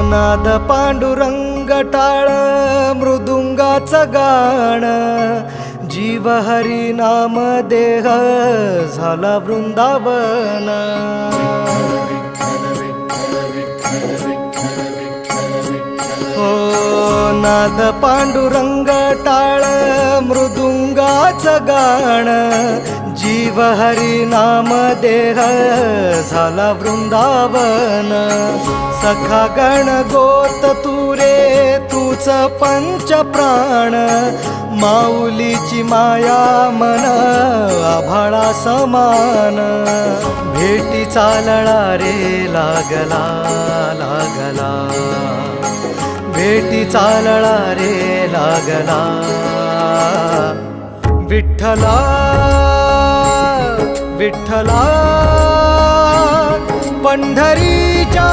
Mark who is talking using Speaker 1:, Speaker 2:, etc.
Speaker 1: नाद पांडुरंग टाळ मृदुंगाचं गाण, जीव हरी नाम देह झाला वृंदावन. हो नाद पांडुरंग टाळ मृदुंगाचं गाण, जीव हरी नाम देह झाला वृंदावन. सखा गण गोत तू रे तूच पंच प्राण, माऊलीची माया मन आभाळा समान. भेटी चालळा रे लागला लागला, भेटी चालळा रे लागला. विठ्ठला विठ्ठला पंढरीच्या